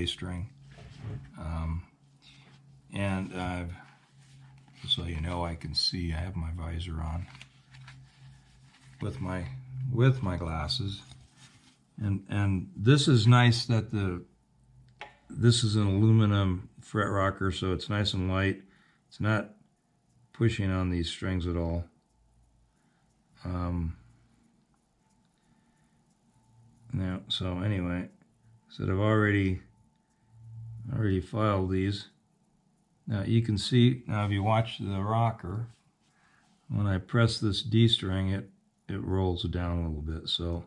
A string. And just so you know, I can see I have my visor on with my glasses, and this is nice that this is an aluminum fret rocker, so it's nice and light. It's not pushing on these strings at all. Now, so anyway, so I've already filed these. Now you can see, now if you watch the rocker, when I press this D string, it rolls down a little bit. So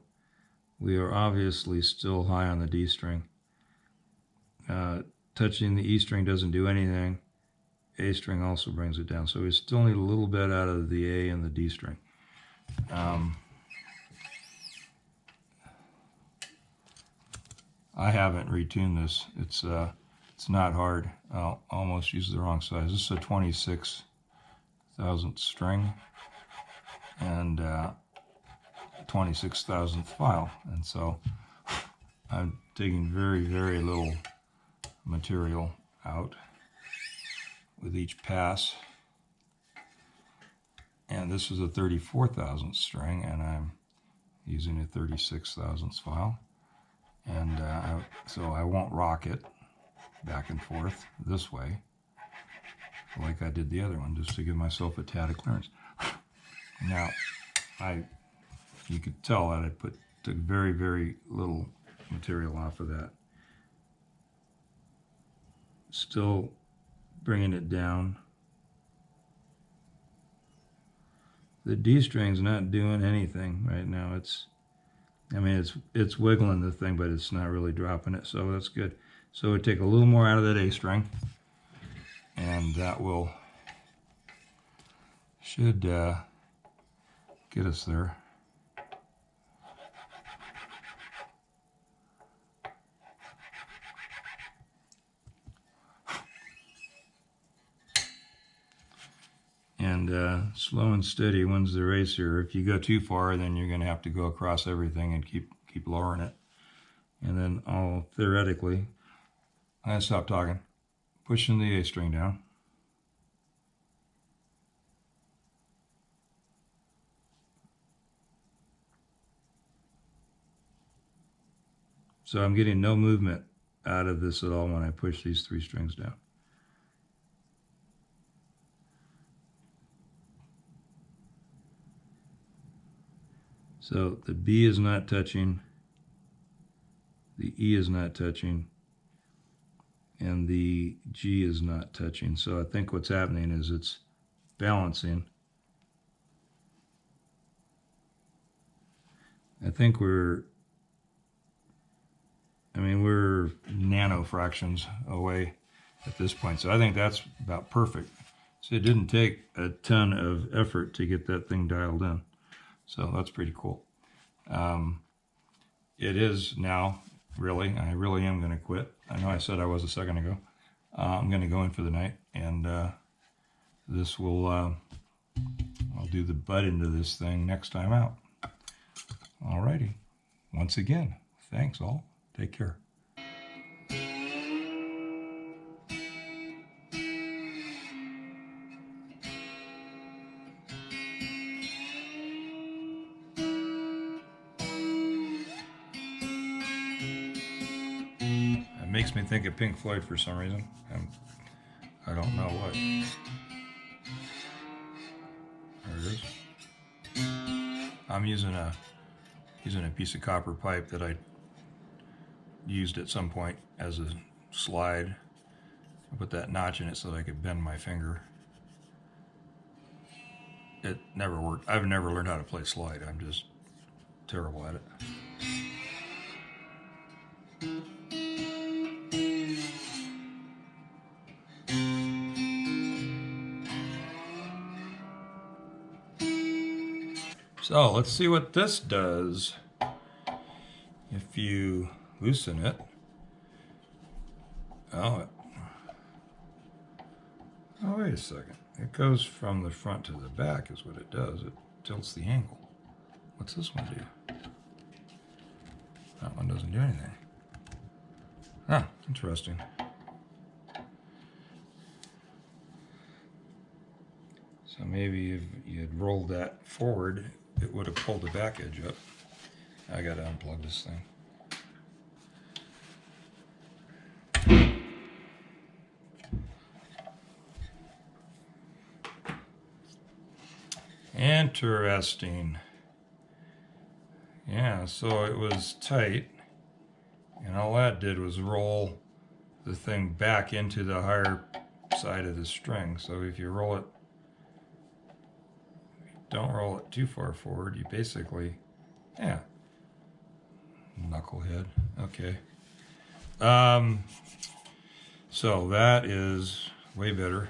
we are obviously still high on the D string. Touching the E string doesn't do anything. A string also brings it down. So we still need a little bit out of the A and the D string. I haven't retuned this. It's not hard. I'll almost use the wrong size. This is a 26,000th string and 26,000th file, and so I'm taking very, very little material out with each pass. And this is a 34,000th string, and I'm using a 36,000th file. And so I won't rock it back and forth this way like I did the other one, just to give myself a tad of clearance. Now, you could tell that I took very, very little material off of that. Still bringing it down. The D string's not doing anything right now. It's wiggling the thing, but it's not really dropping it, so that's good. So we take a little more out of that A string, and that should get us there. And slow and steady wins the race here. If you go too far, then you're going to have to go across everything and keep lowering it. And then I'll theoretically, I'm going to stop talking, pushing the A string down. So I'm getting no movement out of this at all when I push these three strings down. So the B is not touching, the E is not touching, and the G is not touching. So I think what's happening is it's balancing. I think we're nano fractions away at this point. So I think that's about perfect. So it didn't take a ton of effort to get that thing dialed in. So that's pretty cool. It is now, really, I really am going to quit. I know I said I was a second ago. I'm going to go in for the night, and this will, I'll do the butt into this thing next time out. Alrighty. Once again, thanks all. Take care. It makes me think of Pink Floyd for some reason. I don't know what. There it is. I'm using a piece of copper pipe that I used at some point as a slide. I put that notch in it so that I could bend my finger. It never worked. I've never learned how to play slide. I'm just terrible at it. So let's see what this does if you loosen it. Oh, wait a second. It goes from the front to the back is what it does. It tilts the angle. What's this one do? That one doesn't do anything. Huh, interesting. So maybe if you had rolled that forward, it would have pulled the back edge up. I gotta unplug this thing. Interesting. Yeah, so it was tight, and all that did was roll the thing back into the higher side of the string. So if you roll it, don't roll it too far forward, you basically, yeah, knucklehead. Okay. So that is way better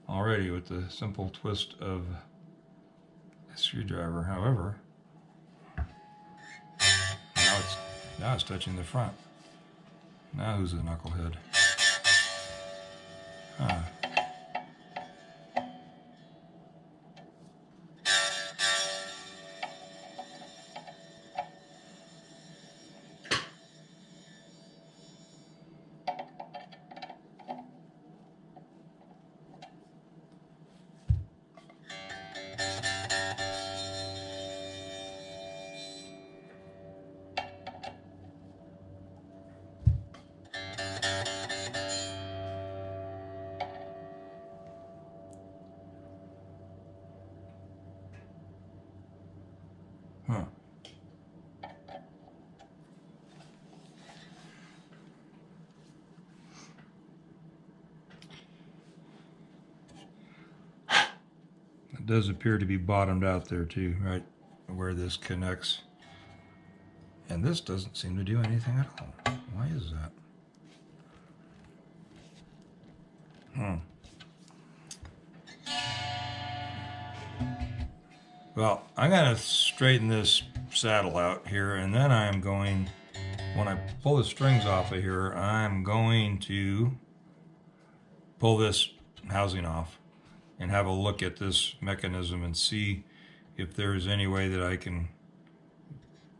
already with the simple twist of a screwdriver. However, now it's touching the front. Now who's the knucklehead? Huh. Huh. It does appear to be bottomed out there too, right where this connects. And this doesn't seem to do anything at all. Why is that? Well, I'm going to straighten this saddle out here, and then I'm going, when I pull the strings off of here, I'm going to pull this housing off and have a look at this mechanism and see if there's any way that I can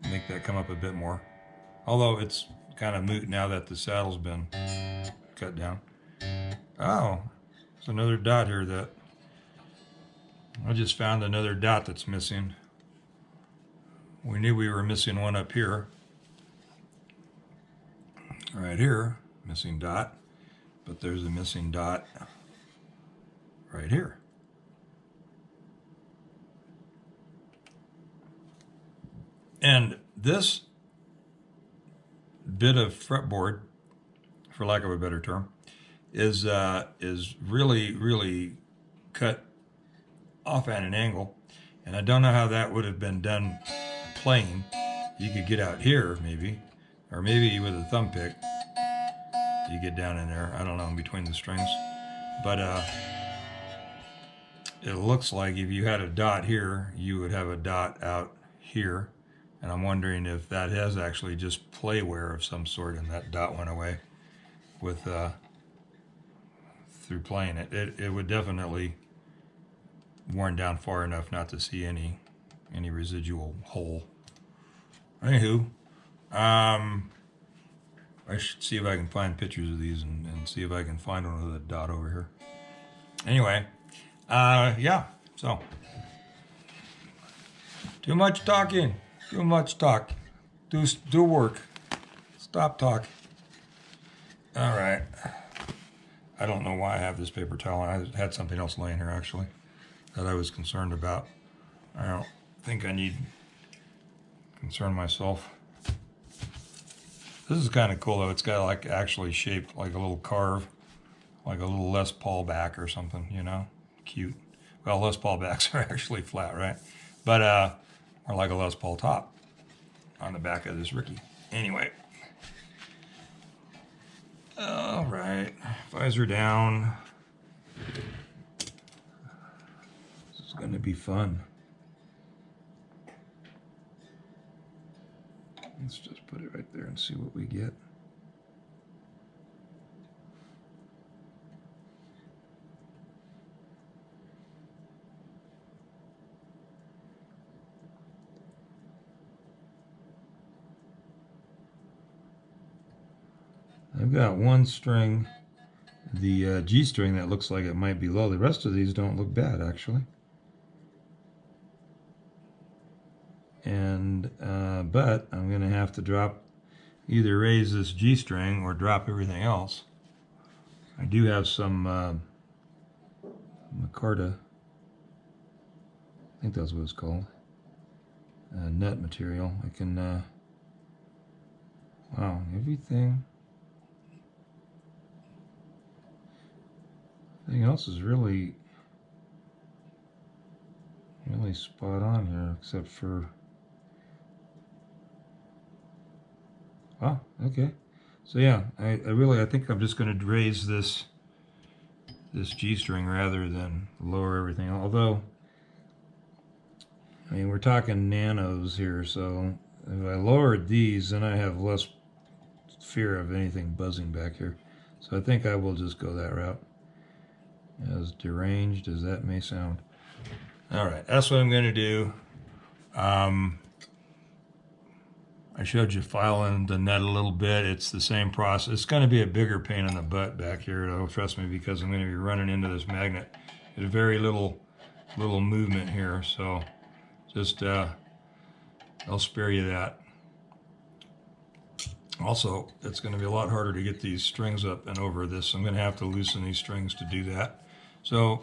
make that come up a bit more. Although it's kind of moot now that the saddle's been cut down. Oh, there's another dot here that I just found another dot that's missing. We knew we were missing one up here. Right here, missing dot. But there's a missing dot right here. And this bit of fretboard, for lack of a better term, is really cut off at an angle, and I don't know how that would have been done plain. You could get out here maybe, or maybe with a thumb pick you get down in there, I don't know, in between the strings. But it looks like if you had a dot here, you would have a dot out here, and I'm wondering if that has actually just play wear of some sort and that dot went away with through playing it. It would definitely worn down far enough not to see any residual hole. Anywho, I should see if I can find pictures of these and see if I can find one with a dot over here. Anyway, yeah, so too much talking, too much talk. Do work. Stop talk. All right. I don't know why I have this paper towel. I had something else laying here actually that I was concerned about. I don't think I need to concern myself. This is kind of cool though. It's got like actually shaped like a little carve, like a little Les Paul back or something, you know? Cute. Well, Les Paul backs are actually flat, right? But or like a Les Paul top on the back of this Ricky. Anyway. All right, visor down. This is gonna be fun. Let's just put it right there and see what we get. I've got one string, the G string, that looks like it might be low. The rest of these don't look bad, actually. And but I'm going to have to either raise this G string or drop everything else. I do have some micarta, I think that's what it's called, nut material. I can, wow, everything else is really spot on here, except for, wow, okay. So yeah, I think I'm just going to raise this G string rather than lower everything. Although, I mean, we're talking nanos here, so if I lowered these, then I have less fear of anything buzzing back here. So I think I will just go that route, as deranged as that may sound. All right, that's what I'm going to do. I showed you filing the nut a little bit. It's the same process. It's going to be a bigger pain in the butt back here, though, trust me, because I'm going to be running into this magnet. There's very little movement here, so just I'll spare you that. Also, it's going to be a lot harder to get these strings up and over this. I'm going to have to loosen these strings to do that. So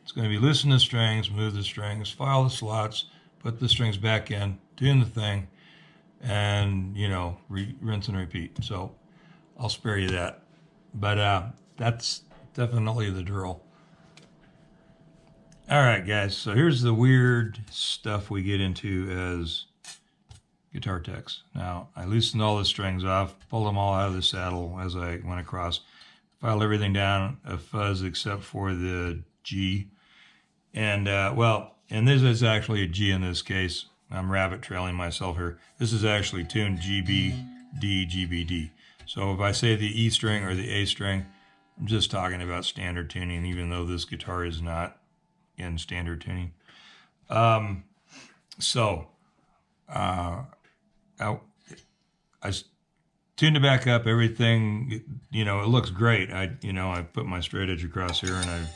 it's going to be loosen the strings, move the strings, file the slots, put the strings back in, tune the thing, and, you know, rinse and repeat. So I'll spare you that. But that's definitely the drill. All right, guys. So here's the weird stuff we get into as guitar techs. Now, I loosened all the strings off, pulled them all out of the saddle as I went across, filed everything down a fuzz except for the G. And, well, and this is actually a G in this case. I'm rabbit trailing myself here. This is actually tuned G, B, D, G, B, D. So if I say the E string or the A string, I'm just talking about standard tuning, even though this guitar is not in standard tuning. I tuned it back up, everything, you know, it looks great. I put my straight edge across here and I,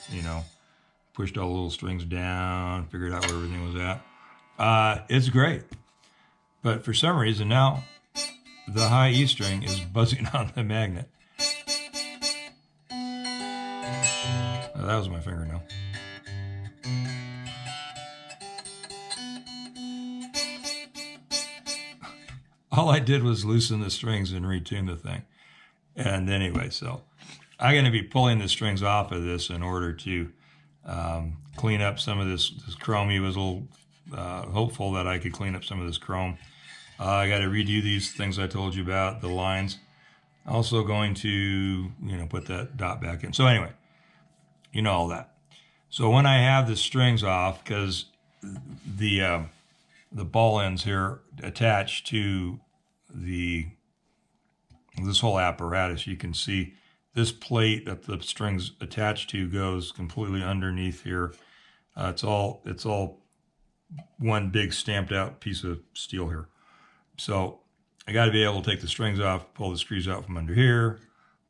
pushed all the little strings down, figured out where everything was at. It's great. But for some reason now, the high E string is buzzing on the magnet. Oh, that was my fingernail. All I did was loosen the strings and retune the thing. And anyway, so I'm going to be pulling the strings off of this in order to clean up some of this chrome. He was a little hopeful that I could clean up some of this chrome. I got to redo these things I told you about, the lines. Also going to, put that dot back in. So anyway, you know all that. So when I have the strings off, because the ball ends here attached to this whole apparatus, you can see this plate that the strings attached to goes completely underneath here. It's all one big stamped out piece of steel here. So I got to be able to take the strings off, pull the screws out from under here,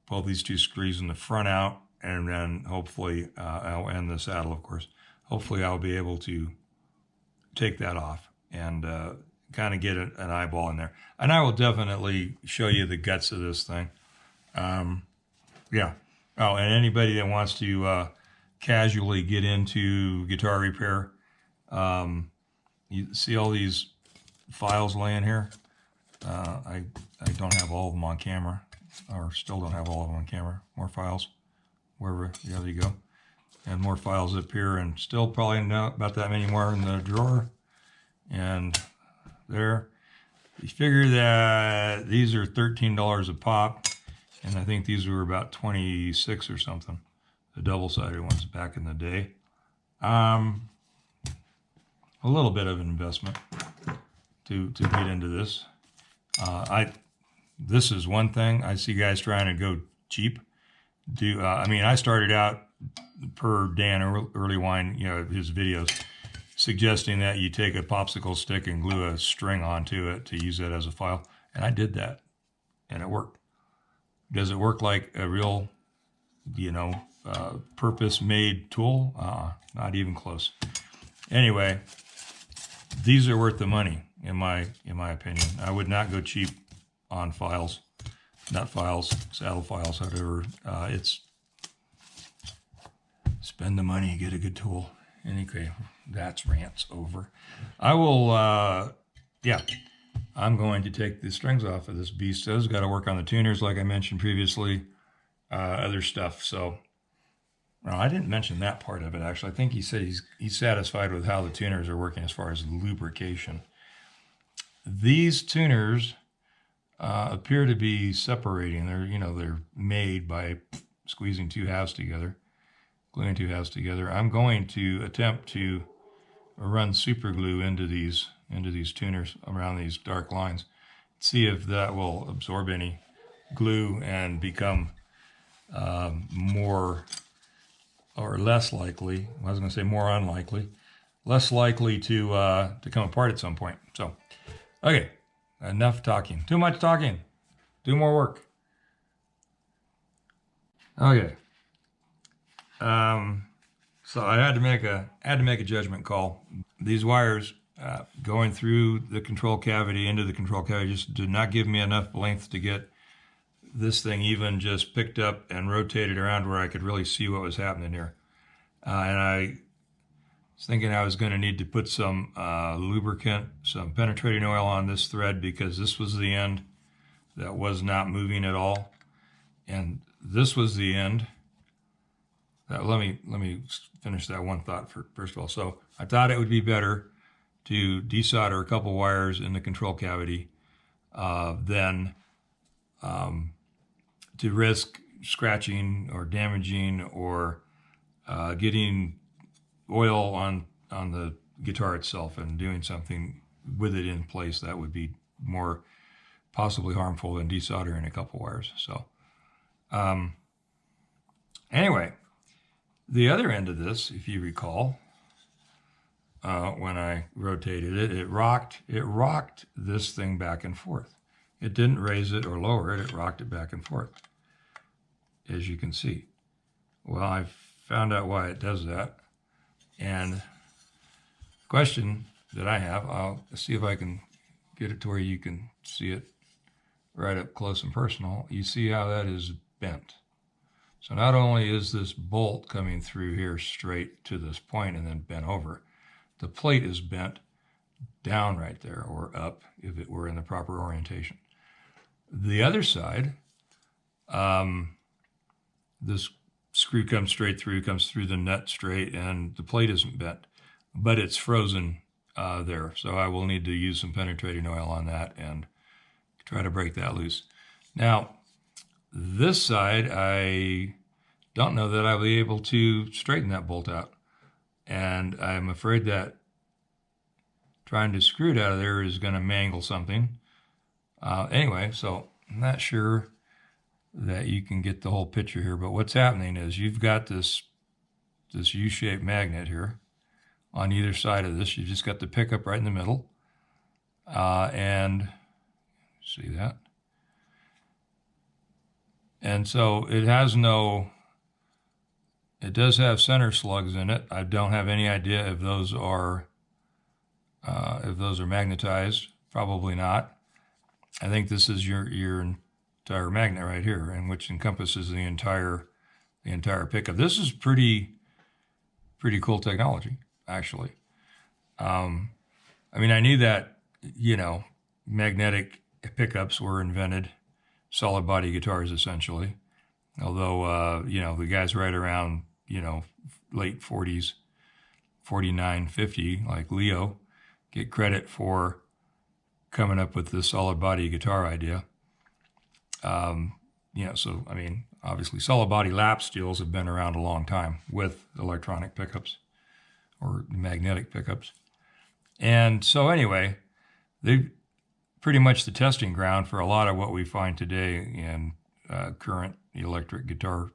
pull these two screws in the front out, and then hopefully and the saddle, of course. Hopefully I'll be able to take that off and kind of get an eyeball in there. And I will definitely show you the guts of this thing. Yeah. Oh, and anybody that wants to casually get into guitar repair, you see all these files laying here? I don't have all of them on camera, or still don't have all of them on camera. More files, wherever, there you go. And more files up here, and still probably not about that many more in the drawer. And there. You figure that these are $13 a pop, and I think these were about 26 or something, the double-sided ones back in the day. A little bit of an investment to get into this. This is one thing. I see guys trying to go cheap. I started out per Dan Early Wine, his videos, suggesting that you take a popsicle stick and glue a string onto it to use it as a file. And I did that, and it worked. Does it work like a real, purpose-made tool? Not even close. Anyway, these are worth the money, in my opinion. I would not go cheap on files, nut files, saddle files, whatever. It's spend the money, get a good tool. Anyway, that's rants over. I will, I'm going to take the strings off of this beast. So it's got to work on the tuners, like I mentioned previously, other stuff. So, well, I didn't mention that part of it, actually. I think he said he's satisfied with how the tuners are working as far as lubrication. These tuners appear to be separating. They're made by squeezing two halves together, gluing two halves together. I'm going to attempt to run super glue into these tuners around these dark lines. See if that will absorb any glue and become more or less likely. I was going to say more unlikely, less likely to come apart at some point. So, okay, enough talking. Too much talking. Do more work. Okay. So I had to make a judgment call. These wires going through the control cavity into the control cavity just did not give me enough length to get this thing even just picked up and rotated around where I could really see what was happening here. And I was thinking I was going to need to put some lubricant, some penetrating oil on this thread, because this was the end that was not moving at all, and this was the end. Let me finish that one thought first of all. So I thought it would be better to desolder a couple wires in the control cavity than to risk scratching or damaging or getting oil on the guitar itself and doing something with it in place that would be more possibly harmful than desoldering a couple wires. So anyway, the other end of this, if you recall, when I rotated it, it rocked this thing back and forth. It didn't raise it or lower it, it rocked it back and forth, as you can see. Well, I found out why it does that. And the question that I have, I'll see if I can get it to where you can see it right up close and personal. You see how that is bent. So not only is this bolt coming through here straight to this point and then bent over, the plate is bent down right there, or up if it were in the proper orientation. The other side, this screw comes straight through, comes through the nut straight, and the plate isn't bent, but it's frozen there. So I will need to use some penetrating oil on that and try to break that loose. Now, this side, I don't know that I'll be able to straighten that bolt out. And I'm afraid that trying to screw it out of there is going to mangle something. Anyway, so I'm not sure that you can get the whole picture here, but what's happening is you've got this U-shaped magnet here on either side of this. You've just got the pickup right in the middle. And see that? And so it does have center slugs in it. I don't have any idea if those are magnetized. Probably not. I think this is your entire magnet right here, and which encompasses the entire pickup. This is pretty cool technology, actually. I mean, I knew that, magnetic pickups were invented, solid body guitars essentially. Although, the guys right around, late 40s, 49, 50, like Leo, get credit for coming up with this solid body guitar idea. So, I mean, obviously solid body lap steels have been around a long time with electronic pickups or magnetic pickups. And so anyway, they're pretty much the testing ground for a lot of what we find today in current electric guitar,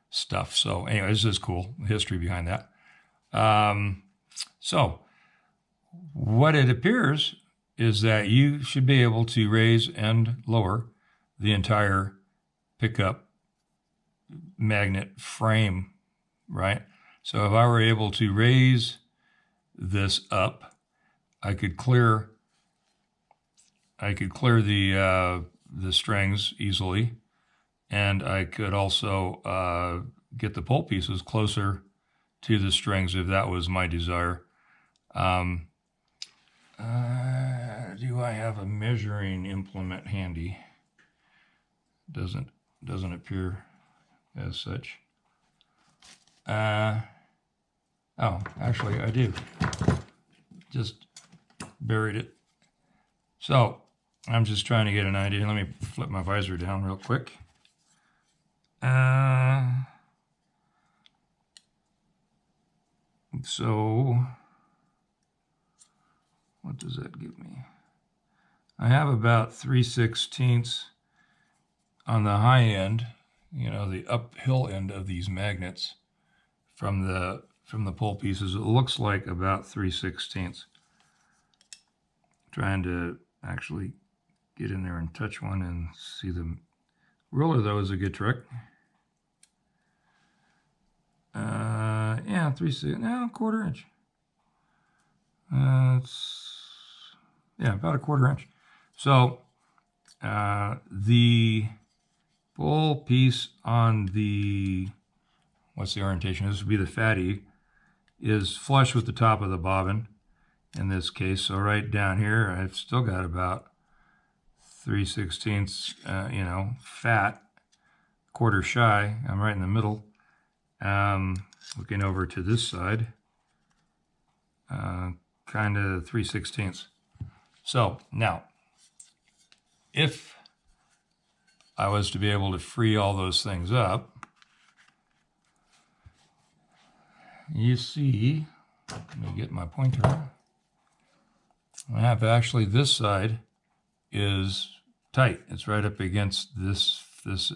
stuff. So anyway, this is cool, the history behind that. So what it appears is that you should be able to raise and lower the entire pickup magnet frame, right? So if I were able to raise this up, I could clear the strings easily, and I could also get the pole pieces closer to the strings if that was my desire. Do I have a measuring implement handy? Doesn't appear as such. Oh, actually I do. Just buried it. So I'm just trying to get an idea. Let me flip my visor down real quick. So what does that give me? I have about 3/16 on the high end, you know, the uphill end of these magnets from the pole pieces. It looks like about 3/16. Trying to actually get in there and touch one and see the ruler, though, is a good trick. Yeah, 3/6, no, 1/4 inch. Yeah, about a 1/4 inch. So the pole piece on the, what's the orientation? This would be the fatty, is flush with the top of the bobbin in this case. So right down here, I've still got about 3/16, you know, fat, 1/4 shy. I'm right in the middle. Looking over to this side, kind of 3/16. So now, if I was to be able to free all those things up, you see, let me get my pointer. I have actually, this side is tight. It's right up against this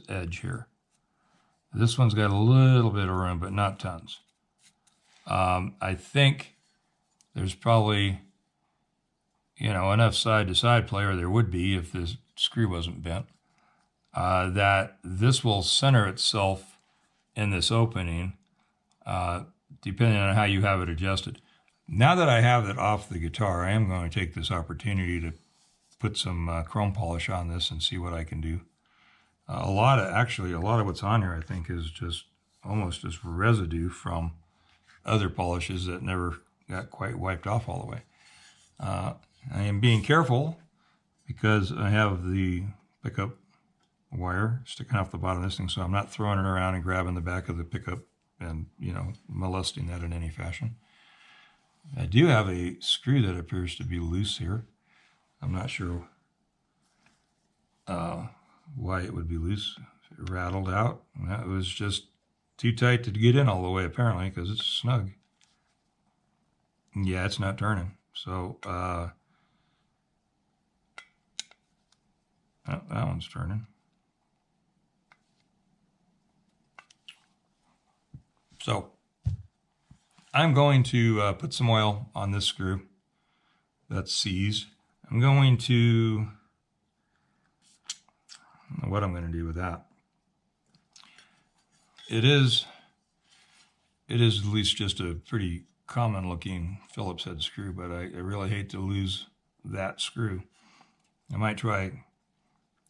edge here. This one's got a little bit of room, but not tons. I think there's probably, you know, enough side-to-side play, or there would be if this screw wasn't bent, that this will center itself in this opening, depending on how you have it adjusted. Now that I have it off the guitar, I am going to take this opportunity to put some chrome polish on this and see what I can do. A lot of what's on here, I think, is just almost just residue from other polishes that never got quite wiped off all the way. I am being careful because I have the pickup wire sticking off the bottom of this thing, so I'm not throwing it around and grabbing the back of the pickup and, you know, molesting that in any fashion. I do have a screw that appears to be loose here. I'm not sure why it would be loose. It rattled out. That was just too tight to get in all the way, apparently, because it's snug. Yeah, it's not turning. So, oh, that one's turning. So, I'm going to put some oil on this screw that's seized. I'm going to, I don't know what I'm going to do with that. It is at least just a pretty common looking Phillips head screw, but I really hate to lose that screw. I might try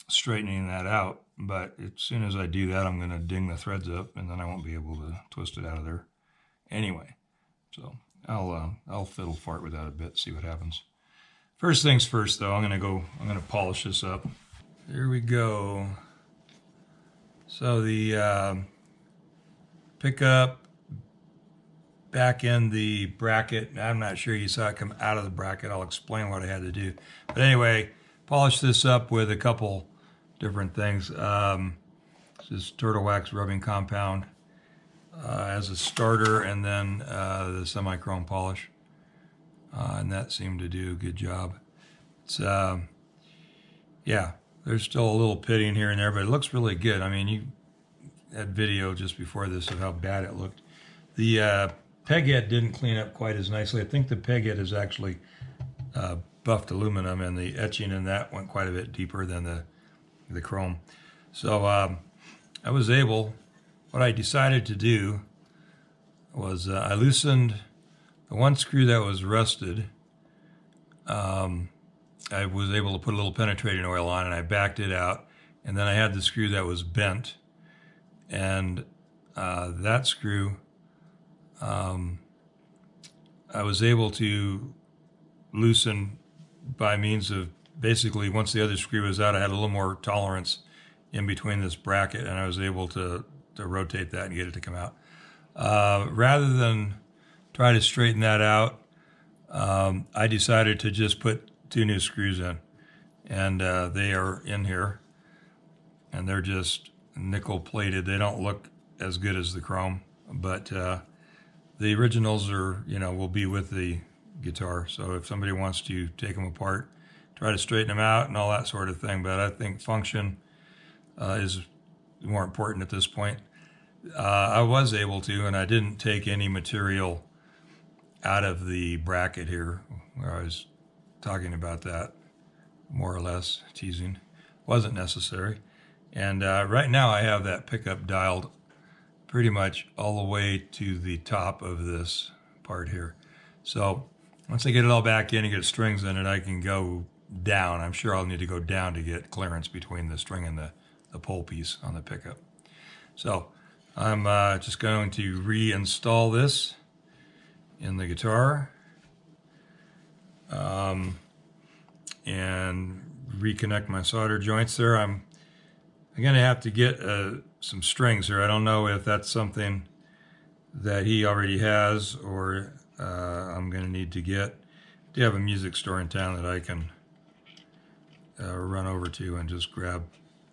straightening that out, but as soon as I do that, I'm going to ding the threads up, and then I won't be able to twist it out of there anyway. So I'll fiddle fart with that a bit, see what happens. First things first, though, I'm going to polish this up. There we go. So the pickup back in the bracket, I'm not sure you saw it come out of the bracket. I'll explain what I had to do. But anyway, polish this up with a couple different things. This is turtle wax rubbing compound as a starter, and then the semi-chrome polish. And that seemed to do a good job. It's, yeah, there's still a little pitting here and there, but it looks really good. I mean, you had video just before this of how bad it looked. The peg head didn't clean up quite as nicely. I think the peg head is actually buffed aluminum, and the etching in that went quite a bit deeper than the chrome. So what I decided to do was I loosened the one screw that was rusted. I was able to put a little penetrating oil on and I backed it out. And then I had the screw that was bent. And that screw, I was able to loosen by means of basically once the other screw was out, I had a little more tolerance in between this bracket and I was able to rotate that and get it to come out. Rather than try to straighten that out, I decided to just put 2 new screws in, and they are in here, and they're just nickel plated. They don't look as good as the chrome, but the originals are, will be with the guitar. So if somebody wants to take them apart, try to straighten them out and all that sort of thing. But I think function is more important at this point. I was able to, and I didn't take any material out of the bracket here where I was talking about that, more or less teasing. Wasn't necessary. And right now I have that pickup dialed pretty much all the way to the top of this part here. So once I get it all back in and get strings in it, I can go down. I'm sure I'll need to go down to get clearance between the string and the pole piece on the pickup. So I'm just going to reinstall this in the guitar and reconnect my solder joints there. I'm going to have to get some strings here. I don't know if that's something that he already has or I'm going to need to get. I do have a music store in town that I can run over to and just grab,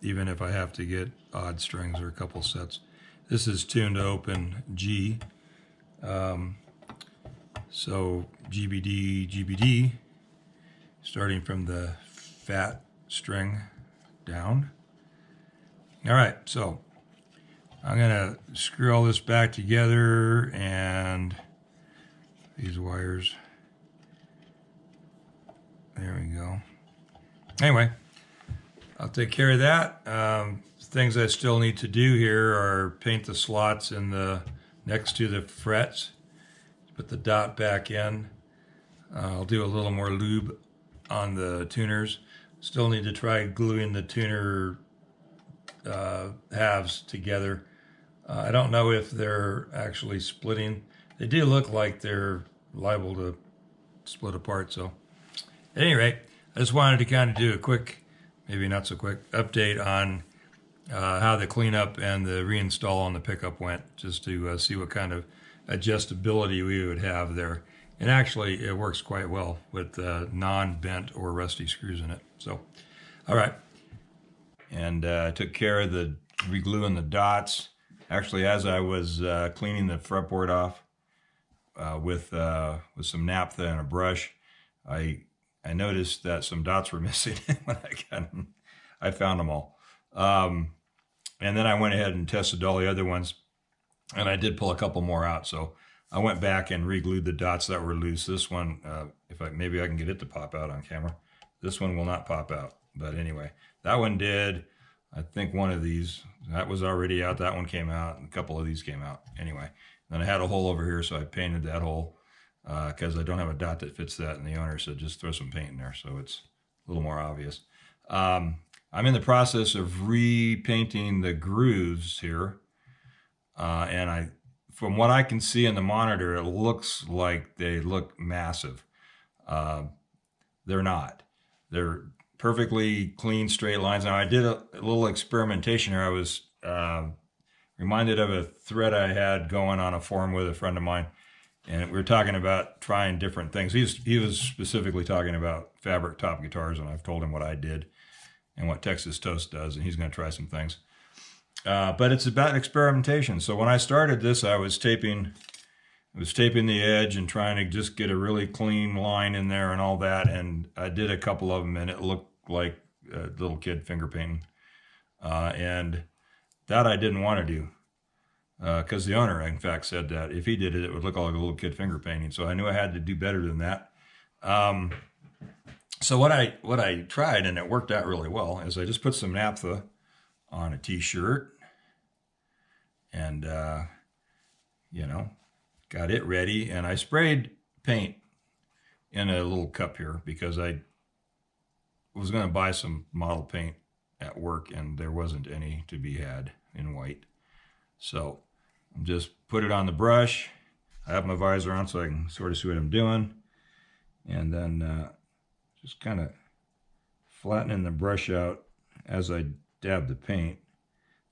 even if I have to get odd strings or a couple sets. This is tuned to open G. So GBD, GBD, starting from the fat string down. All right, so I'm gonna screw all this back together and these wires. There we go. Anyway, I'll take care of that. Things I still need to do here are paint the slots in the next to the frets. Put the dot back in. I'll do a little more lube on the tuners. Still need to try gluing the tuner halves together. I don't know if they're actually splitting. They do look like they're liable to split apart. So at any rate, I just wanted to kind of do a quick, maybe not so quick, update on how the cleanup and the reinstall on the pickup went, just to see what kind of adjustability we would have there. And actually it works quite well with non-bent or rusty screws in it. So all right, and I took care of the re-gluing the dots. Actually, as I was cleaning the fretboard off with some naphtha and a brush, I noticed that some dots were missing when I got them. I found them all, and then I went ahead and tested all the other ones. And I did pull a couple more out, so I went back and re-glued the dots that were loose. This one, maybe I can get it to pop out on camera. This one will not pop out, but anyway, that one did. I think one of these, that was already out. That one came out, and a couple of these came out. Anyway, then I had a hole over here, so I painted that hole because I don't have a dot that fits that, and the owner said just throw some paint in there, so it's a little more obvious. I'm in the process of repainting the grooves here. And from what I can see in the monitor, it looks like they look massive. They're not. They're perfectly clean, straight lines. Now, I did a little experimentation here. I was reminded of a thread I had going on a forum with a friend of mine, and we were talking about trying different things. He was specifically talking about fabric top guitars, and I've told him what I did and what Texas Toast does, and he's going to try some things. But it's about experimentation. So when I started this, I was taping the edge and trying to just get a really clean line in there and all that. And I did a couple of them, and it looked like a little kid finger painting. And that I didn't want to do because the owner, in fact, said that if he did it, it would look like a little kid finger painting. So I knew I had to do better than that. So what I tried, and it worked out really well, is I just put some naphtha on a t-shirt and you know, got it ready, and I sprayed paint in a little cup here because I was going to buy some model paint at work, and there wasn't any to be had in white. So just put it on the brush. I have my visor on so I can sort of see what I'm doing, and then just kind of flattening the brush out as I dab the paint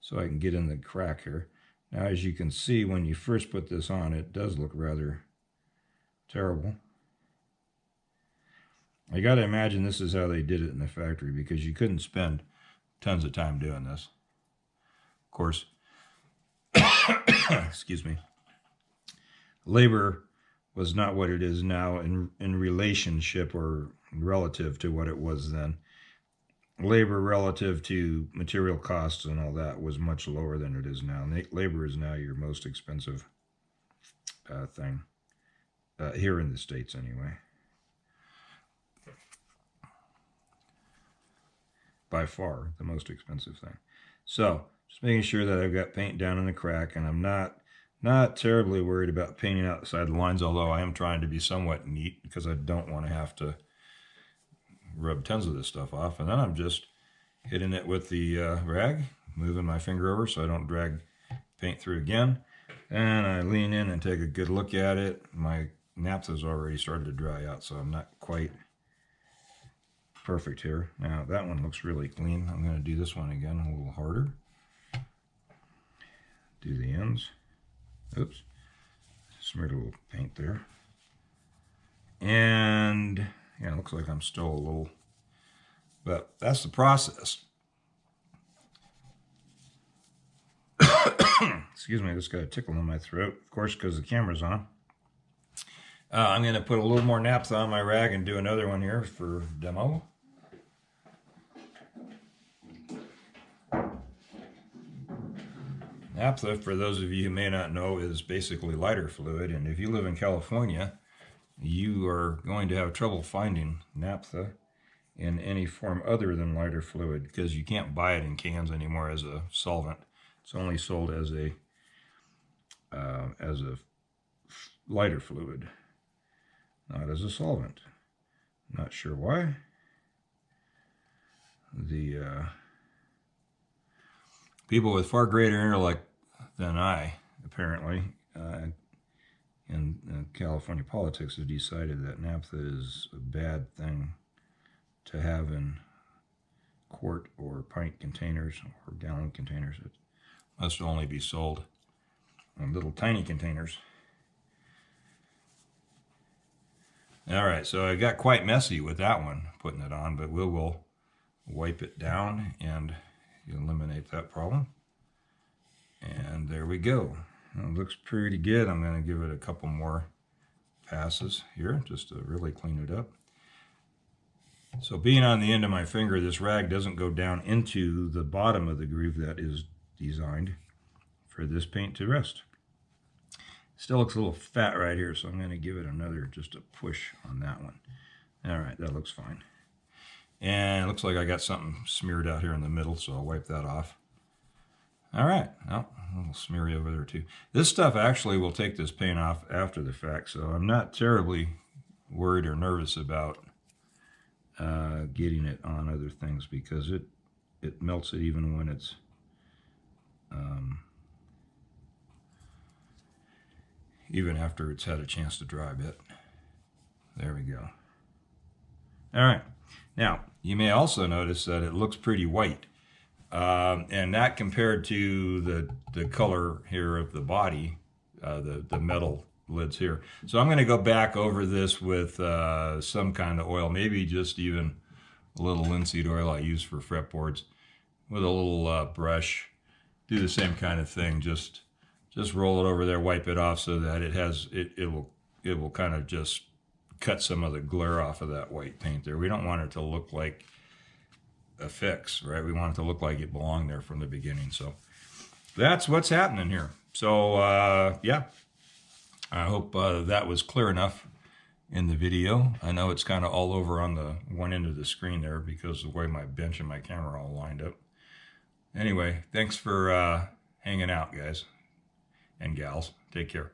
so I can get in the crack here. Now, as you can see, when you first put this on, it does look rather terrible. I got to imagine this is how they did it in the factory, because you couldn't spend tons of time doing this. Of course, excuse me, labor was not what it is now in relationship or relative to what it was then. Labor relative to material costs and all that was much lower than it is now. Labor is now your most expensive thing, here in the States anyway. By far the most expensive thing. So just making sure that I've got paint down in the crack, and I'm not terribly worried about painting outside the lines, although I am trying to be somewhat neat because I don't want to have to rub tons of this stuff off. And then I'm just hitting it with the rag, moving my finger over so I don't drag paint through again. And I lean in and take a good look at it. My naphtha's already started to dry out, so I'm not quite perfect here. Now that one looks really clean. I'm going to do this one again a little harder. Do the ends. Oops. Smeared a little paint there. And yeah, it looks like I'm still a little, but that's the process. Excuse me, I just got a tickle in my throat, of course, because the camera's on. I'm going to put a little more naphtha on my rag and do another one here for demo. Naphtha, for those of you who may not know, is basically lighter fluid, and if you live in California, you are going to have trouble finding naphtha in any form other than lighter fluid, because you can't buy it in cans anymore as a solvent. It's only sold as a lighter fluid, not as a solvent. Not sure why. The people with far greater intellect than I, apparently, in California politics have decided that naphtha is a bad thing to have in quart or pint containers or gallon containers. It must only be sold in little tiny containers. All right, so I got quite messy with that one, putting it on, but we'll wipe it down and eliminate that problem. And there we go. It looks pretty good. I'm going to give it a couple more passes here just to really clean it up. So being on the end of my finger, this rag doesn't go down into the bottom of the groove that is designed for this paint to rest. Still looks a little fat right here, so I'm going to give it another, just a push on that one. All right, that looks fine. And it looks like I got something smeared out here in the middle, so I'll wipe that off. All right, well, a little smeary over there too. This stuff actually will take this paint off after the fact, so I'm not terribly worried or nervous about getting it on other things, because it melts it even when it's even after it's had a chance to dry a bit. There we go. All right, now you may also notice that it looks pretty white, and that compared to the color here of the body, the metal lids here. So I'm going to go back over this with some kind of oil, maybe just even a little linseed oil I use for fretboards, with a little brush. Do the same kind of thing. Just roll it over there, wipe it off so that it will kind of just cut some of the glare off of that white paint there. We don't want it to look like a fix, right? We want it to look like it belonged there from the beginning. So that's what's happening here. So yeah, I hope that was clear enough in the video. I know it's kind of all over on the one end of the screen there because of the way my bench and my camera are all lined up. Anyway, thanks for hanging out, guys. and gals. Take care.